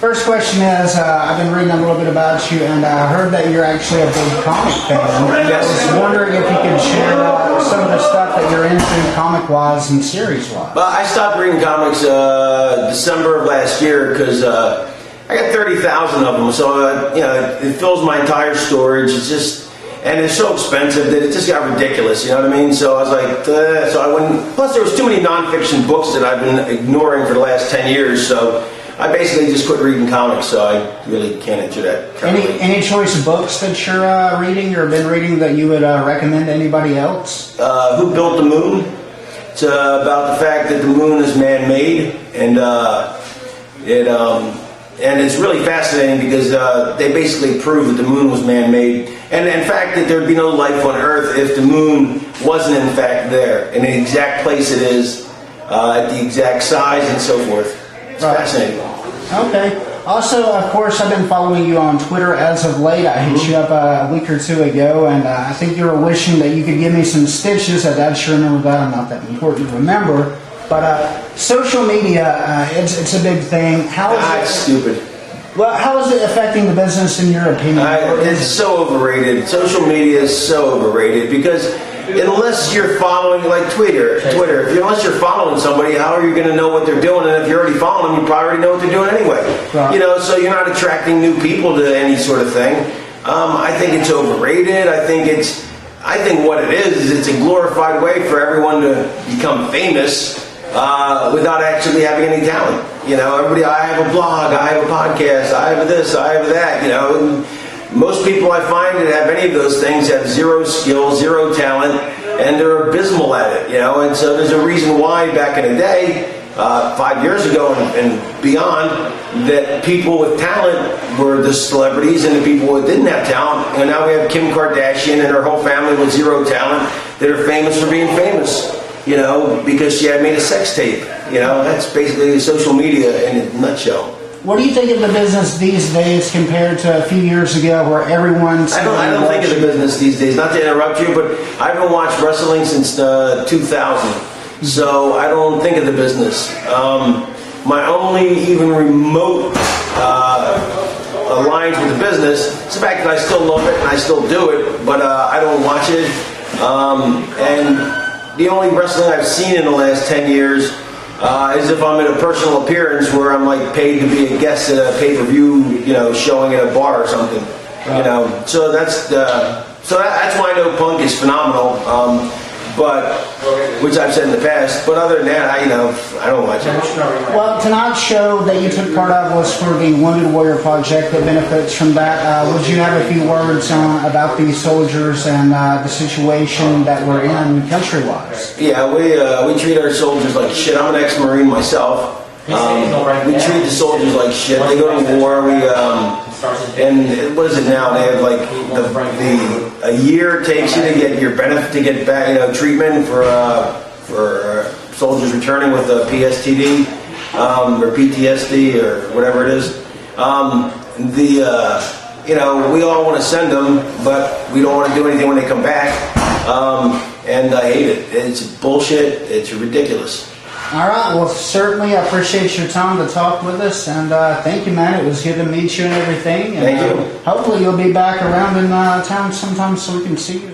First question is, I've been reading a little bit about you, and I heard that you're actually a big comic fan. I was wondering if you could share some of the stuff that you're into comic-wise and series-wise. Well, I stopped reading comics December of last year because I got 30,000 of them, so it fills my entire storage. It's just, and it's so expensive that it just got ridiculous. You know what I mean? So I was like, so I wouldn't. Plus, there was too many nonfiction books that I've been ignoring for the last 10 years. So I basically just quit reading comics. So I really can't answer that. Any choice of books that you're reading or been reading that you would recommend to anybody else? Who Built the Moon? It's about the fact that the moon is man-made, and and it's really fascinating because they basically prove that the moon was man-made. And in fact, that there'd be no life on Earth if the moon wasn't in fact there, in the exact place it is, at the exact size and so forth. It's fascinating. Okay. Also, of course, I've been following you on Twitter as of late. I hit you up a week or two ago, and I think you were wishing that you could give me some stitches. I sure remember that. I'm not that important to remember. But social media, it's a big thing. How is it's stupid. Well, how is it affecting the business in your opinion? It's so overrated. Social media is so overrated because unless you're following, like Twitter, unless you're following somebody, how are you going to know what they're doing? And if you're already following them, you probably already know what they're doing anyway. Right. So you're not attracting new people to any sort of thing. I think it's overrated. I think what it is it's a glorified way for everyone to become famous without actually having any talent. Everybody, I have a blog, I have a podcast, I have this, I have that, and most people I find that have any of those things have zero skill, zero talent, and they're abysmal at it, and so there's a reason why back in the day, 5 years ago and beyond, that people with talent were the celebrities and the people that didn't have talent, and now we have Kim Kardashian and her whole family with zero talent that are famous for being famous. Because she had made a sex tape. That's basically social media in a nutshell. What do you think of the business these days compared to a few years ago where everyone's... I don't think of the business these days, not to interrupt you, but I haven't watched wrestling since 2000. So I don't think of the business. My only even remote alliance with the business is the fact that I still love it and I still do it, but I don't watch it. And the only wrestling I've seen in the last 10 years is if I'm at a personal appearance where I'm like paid to be a guest at a pay-per-view, showing at a bar or something. So that's why I know Punk is phenomenal. Which I've said in the past. But other than that, I don't watch it. Well, tonight's show that you took part of was for the Wounded Warrior Project that benefits from that. Would you have a few words about these soldiers and the situation that we're in country-wise? Yeah, we treat our soldiers like shit. I'm an ex-Marine myself. We treat the soldiers like shit. They go to war. And what is it now? They have like a year it takes you to get your benefit, to get back, treatment for soldiers returning with a PSTD or PTSD or whatever it is. We all want to send them, but we don't want to do anything when they come back. And I hate it. It's bullshit. It's ridiculous. All right. Well, certainly I appreciate your time to talk with us, and thank you, man. It was good to meet you and everything. And, thank you. Hopefully you'll be back around in town sometime so we can see you.